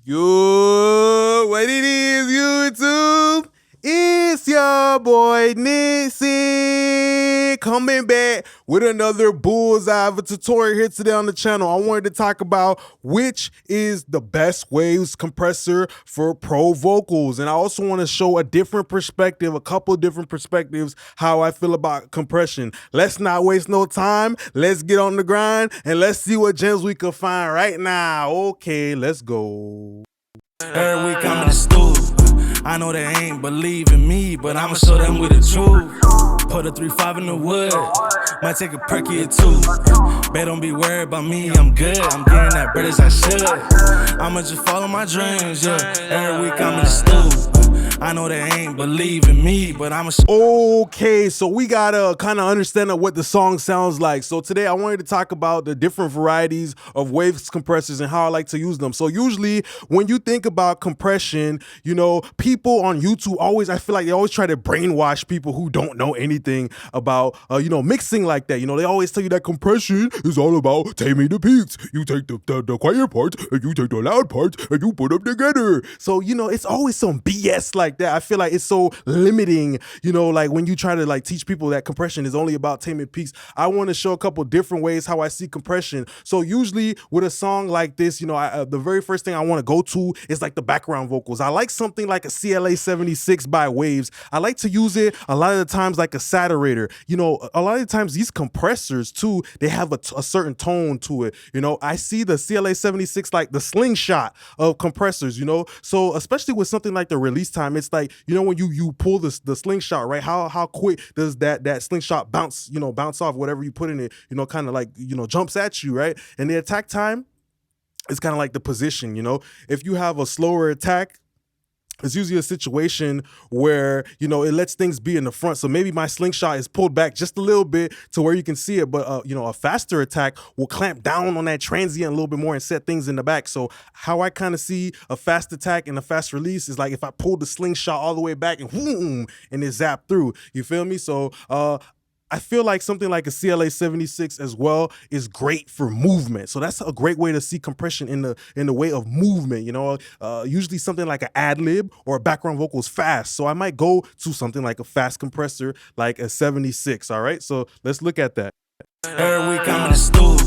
Yo, what it is, YouTube? It's your boy Nixie coming back with another bullseye of a tutorial here today on the channel. I wanted to talk about which is the best waves compressor for pro vocals, and I also want to show a different perspective, a couple different perspectives, how I feel about compression. Let's not waste no time. Let's get on the grind and let's see what gems we can find right now. Okay, let's go. Every week I'm in the stool. I know they ain't believing me, but I'ma show them with the truth. Put a 3-5 in the wood, might take a perky or two. Bet don't be worried about me, I'm good. I'm getting that bread as I should. I'ma just follow my dreams, yeah. Every week I'm in the stool. I know they ain't believing me, but I'ma Okay, so we gotta kind of understand what the song sounds like. So today I wanted to talk about the different varieties of waves compressors and how I like to use them. So usually when you think about compression, you know, people on YouTube I feel like they always try to brainwash people who don't know anything about, mixing like that. You know, they always tell you that compression is all about taming the peaks. You take the quiet part and you take the loud part and you put them together. So, you know, it's always some BS like that. I feel like it's so limiting, you know, like when you try to like teach people that compression is only about taming peaks. I want to show a couple different ways how I see compression. So usually with a song like this, you know, the very first thing I want to go to is like the background vocals. I like something like a CLA 76 by Waves. I like to use it a lot of the times like a saturator. You know, a lot of the times these compressors too, they have a certain tone to it. You know, I see the CLA 76 like the slingshot of compressors, you know. So especially with something like the release time, it's like, you know, when you pull the slingshot, right? How quick does that slingshot bounce off whatever you put in it, you know, kind of like, you know, jumps at you, right? And the attack time is kind of like the position, you know. If you have a slower attack, it's usually a situation where, you know, it lets things be in the front. So maybe my slingshot is pulled back just a little bit to where you can see it. But, you know, a faster attack will clamp down on that transient a little bit more and set things in the back. So how I kind of see a fast attack and a fast release is like if I pull the slingshot all the way back and whoom, and it zapped through. You feel me? So, I feel like something like a CLA 76 as well is great for movement. So that's a great way to see compression in the way of movement. You know, usually something like an ad lib or a background vocal is fast. So I might go to something like a fast compressor, like a 76. All right, so let's look at that. every week I'm in the stool.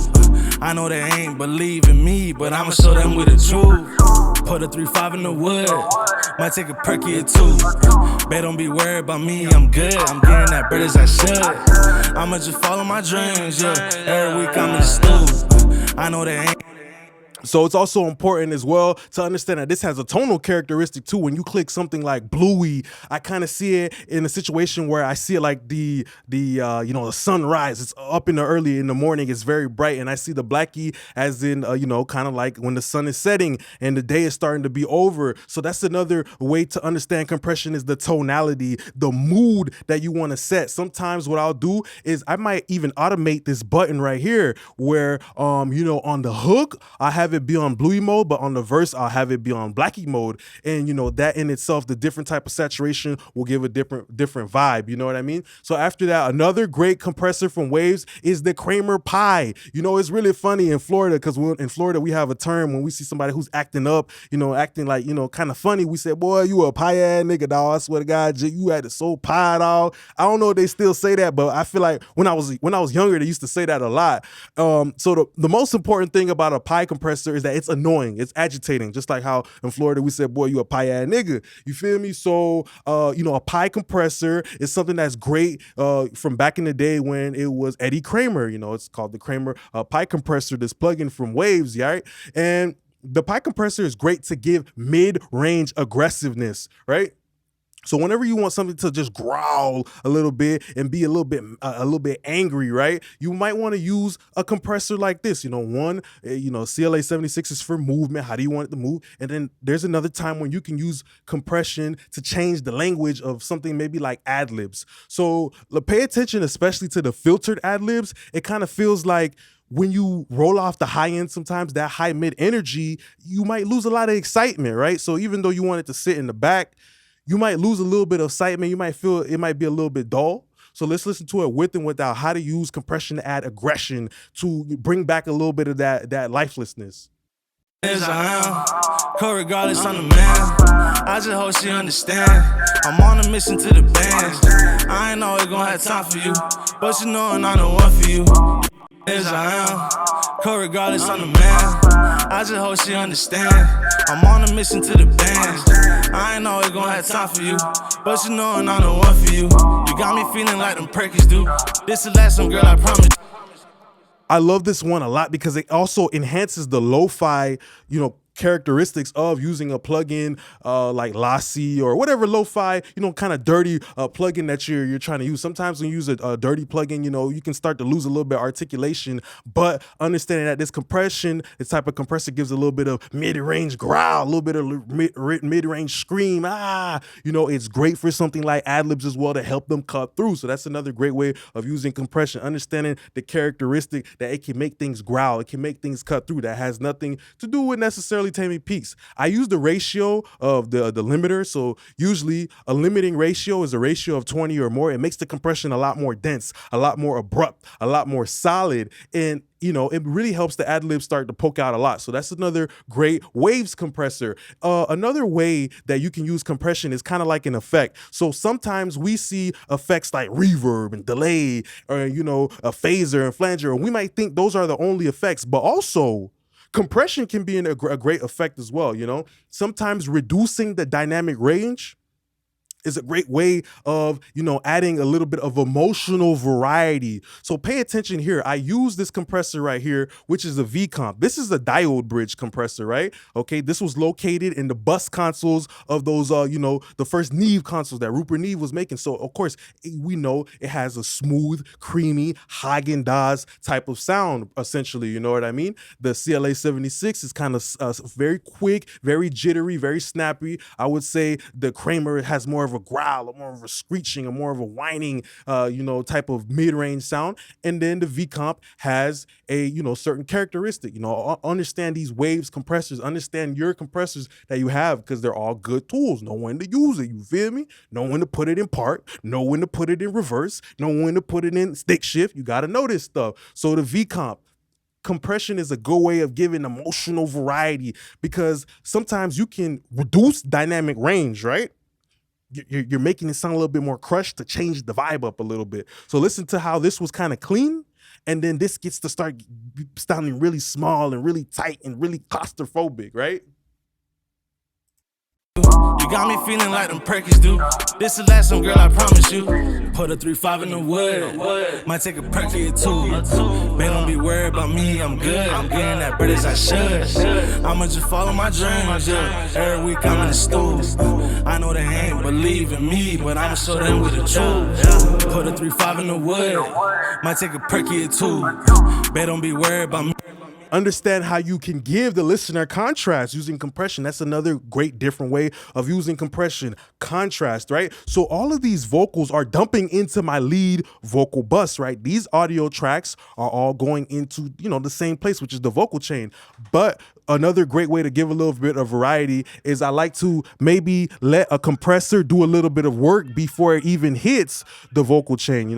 I know they ain't believing me, but I'ma show them with the truth. Put a 3-5 in the wood, might take a perky or two. Bet don't be worried about me, I'm good. I'm getting that bread as I should. I'ma just follow my dreams, yeah. Every week I'm in the stool. I know they ain't. So it's also important as well to understand that this has a tonal characteristic too. When you click something like bluey, I kind of see it in a situation where I see it like the sunrise. It's up in the early in the morning. It's very bright, and I see the blackie as in kind of like when the sun is setting and the day is starting to be over. So that's another way to understand compression is the tonality, the mood that you want to set. Sometimes what I'll do is I might even automate this button right here where on the hook I have it be on bluey mode, but on the verse I'll have it be on blackie mode, and you know that in itself, the different type of saturation will give a different vibe. You know what I mean? So after that, another great compressor from Waves is the Kramer Pi. You know, it's really funny in Florida because in Florida we have a term when we see somebody who's acting up, you know, acting like, you know, kind of funny. We say, boy, you a pie ass nigga, dog. I swear to God, you had it so pie, dog. I don't know if they still say that, but I feel like when I was younger, they used to say that a lot. So the most important thing about a Pi compressor is that it's annoying, it's agitating, just like how in Florida we said, boy, you a pie ass nigga. You feel me? So a Pi compressor is something that's great from back in the day when it was Eddie Kramer. You know, it's called the Kramer Pi compressor, this plugin from Waves, right? And the Pi compressor is great to give mid-range aggressiveness, right? So whenever you want something to just growl a little bit and be a little bit angry, right? You might want to use a compressor like this. You know, CLA 76 is for movement. How do you want it to move? And then there's another time when you can use compression to change the language of something maybe like ad libs. So pay attention, especially to the filtered ad libs. It kind of feels like when you roll off the high end, sometimes that high mid energy, you might lose a lot of excitement, right? So even though you want it to sit in the back, you might lose a little bit of excitement. You might feel it might be a little bit dull. So let's listen to it with and without how to use compression to add aggression to bring back a little bit of that lifelessness. As I am, Co-regardless, I'm the man. I just hope she understand. I'm on a mission to the band. I ain't always gonna have time for you, but you know I'm the one for you. As I am, co-regardless, I'm the man. I just hope she understand. I'm on a mission to the band. I ain't always gonna have time for you, but you know I'm the one for you. You got me feeling like them Perkins do. This the last one, girl, I promise. I love this one a lot because it also enhances the lo-fi, characteristics of using a plugin like Lassie or whatever lo-fi, kind of dirty plugin that you're trying to use. Sometimes when you use a dirty plugin, you can start to lose a little bit of articulation, but understanding that this type of compressor gives a little bit of mid-range growl, a little bit of mid-range scream. It's great for something like ad-libs as well to help them cut through. So that's another great way of using compression, understanding the characteristic that it can make things growl, it can make things cut through. That has nothing to do with necessarily taming peaks. I use the ratio of the limiter. So usually a limiting ratio is a ratio of 20 or more. It makes the compression a lot more dense, a lot more abrupt, a lot more solid. And it really helps the ad-lib start to poke out a lot. So that's another great waves compressor. Another way that you can use compression is kind of like an effect. So sometimes we see effects like reverb and delay or, a phaser and flanger, and we might think those are the only effects, but also compression can be a great effect as well. Sometimes reducing the dynamic range is a great way of, adding a little bit of emotional variety. So pay attention here. I use this compressor right here, which is a VCom. This is a diode bridge compressor, right? Okay, this was located in the bus consoles of those, the first Neve consoles that Rupert Neve was making. So of course, we know it has a smooth, creamy, Haagen-Dazs type of sound, essentially, you know what I mean? The CLA 76 is kind of very quick, very jittery, very snappy. I would say the Kramer has more of a growl, or more of a screeching, or more of a whining, type of mid-range sound. And then the VComp has a, certain characteristic. Understand these waves compressors, understand your compressors that you have, because they're all good tools. Know when to use it, you feel me? Know when to put it in park, know when to put it in reverse, know when to put it in stick shift. You got to know this stuff. So the VComp, compression is a good way of giving emotional variety, because sometimes you can reduce dynamic range, right? You're making it sound a little bit more crushed to change the vibe up a little bit. So listen to how this was kind of clean, and then this gets to start sounding really small and really tight and really claustrophobic, right? You got me feeling like them Perkins do. This the last one, girl, I promise you. Put a 3-5 in the wood. Might take a perky or two. Man, don't be worried about me, I'm good. I'm getting that bread as I should. I'ma just follow my dreams, yeah. Every week I'm in the stool. I know they ain't believe in me, but I'ma show them with the truth. Yeah. Put a 3-5 in the wood. Might take a perky or two. Man, don't be worried about me. Understand how you can give the listener contrast using compression. That's another great different way of using compression. Contrast, right? So all of these vocals are dumping into my lead vocal bus, right? These audio tracks are all going into, the same place, which is the vocal chain. But another great way to give a little bit of variety is I like to maybe let a compressor do a little bit of work before it even hits the vocal chain,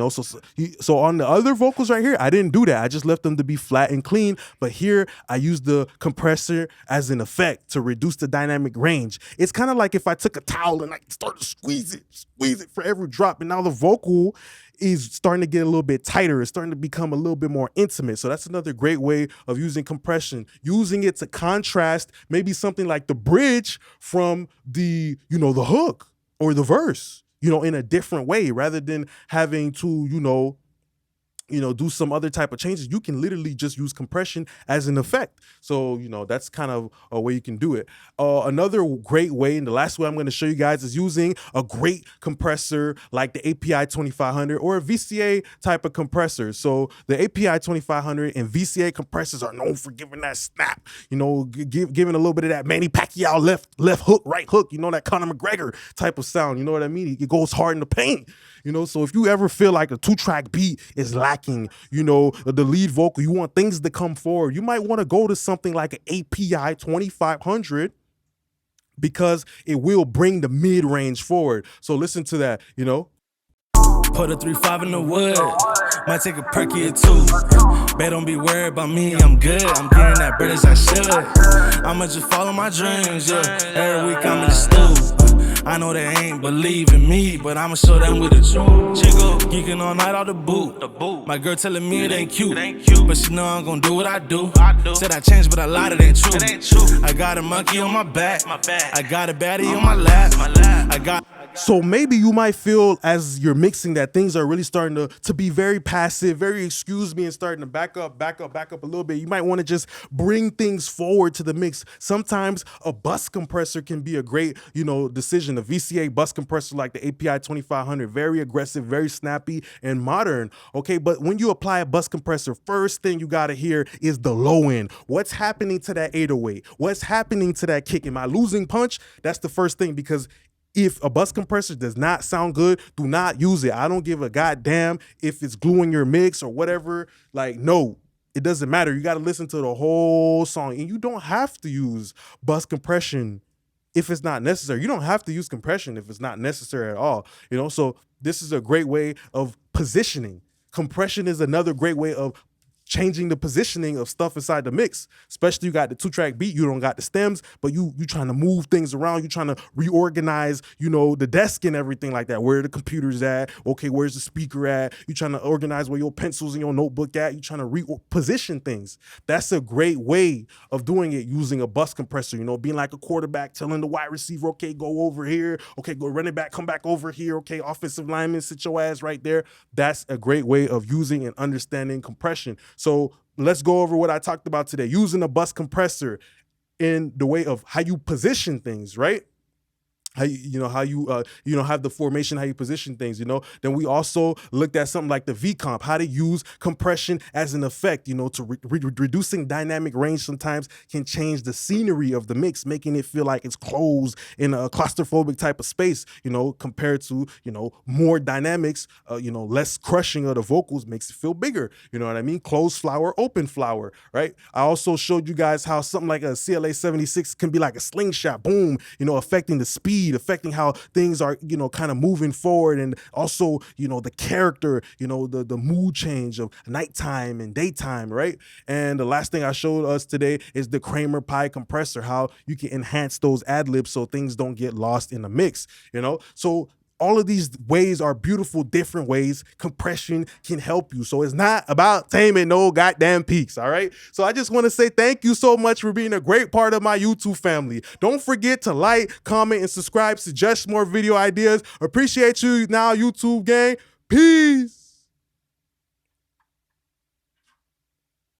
So on the other vocals right here, I didn't do that. I just left them to be flat and clean. But here I use the compressor as an effect to reduce the dynamic range. It's kind of like if I took a towel and I started to squeeze it for every drop, and now the vocal is starting to get a little bit tighter. It's starting to become a little bit more intimate. So that's another great way of using compression, using it to contrast maybe something like the bridge from the hook or the verse, in a different way, rather than having to, do some other type of changes. You can literally just use compression as an effect. So, that's kind of a way you can do it. Another great way, and the last way I'm going to show you guys, is using a great compressor like the API 2500 or a VCA type of compressor. So the API 2500 and VCA compressors are known for giving that snap, giving a little bit of that Manny Pacquiao left hook, right hook, that Conor McGregor type of sound. You know what I mean? It goes hard in the paint. So if you ever feel like a 2-track beat is lacking, the lead vocal, you want things to come forward, you might want to go to something like an API 2500, because it will bring the mid-range forward. So listen to that, Put a 3-5 in the wood. Might take a perky or two. Babe, don't be worried about me, I'm good. I'm getting that bread as I should. I'ma just follow my dreams, yeah. Every week I'm in the stool. I know they ain't believe in me, but I'ma show them with the truth. Chico, geeking all night out the boot. My girl telling me it ain't cute, but she know I'm gon' do what I do. Said I changed, but I lied, it ain't true. I got a monkey on my back. I got a baddie on my lap. I got. So maybe you might feel as you're mixing that things are really starting to be very passive, very excuse me, and starting to back up a little bit. You might want to just bring things forward to the mix. Sometimes a bus compressor can be a great, decision. A VCA bus compressor like the API 2500, very aggressive, very snappy, and modern. Okay, but when you apply a bus compressor, first thing you gotta hear is the low end. What's happening to that 808? What's happening to that kick? Am I losing punch? That's the first thing, because if a bus compressor does not sound good, do not use it. I don't give a goddamn if it's gluing your mix or whatever. Like, no, it doesn't matter. You got to listen to the whole song. And you don't have to use bus compression if it's not necessary. You don't have to use compression if it's not necessary at all. So this is a great way of positioning. Compression is another great way of changing the positioning of stuff inside the mix. Especially you got the 2-track beat, you don't got the stems, but you trying to move things around, you trying to reorganize, the desk and everything like that. Where the computer's at, okay, where's the speaker at? You trying to organize where your pencils and your notebook at, you trying to reposition things. That's a great way of doing it using a bus compressor, being like a quarterback, telling the wide receiver, okay, go over here, okay, go running back, come back over here, okay, offensive lineman, sit your ass right there. That's a great way of using and understanding compression. So let's go over what I talked about today, using a bus compressor in the way of how you position things, right? How you have the formation, how you position things, Then we also looked at something like the VCom, how to use compression as an effect, to reducing dynamic range sometimes can change the scenery of the mix, making it feel like it's closed in a claustrophobic type of space, compared to, more dynamics, less crushing of the vocals makes it feel bigger. You know what I mean? Closed flower, open flower, right? I also showed you guys how something like a CLA 76 can be like a slingshot, boom, affecting the speed, affecting how things are, kind of moving forward. And also, the character, the mood change of nighttime and daytime, right? And the last thing I showed us today is the Kramer Pi compressor, how you can enhance those ad-libs so things don't get lost in the mix, So all of these ways are beautiful, different ways compression can help you. So it's not about taming no goddamn peaks, all right? So I just want to say thank you so much for being a great part of my YouTube family. Don't forget to like, comment, and subscribe, suggest more video ideas. Appreciate you now, YouTube gang. Peace.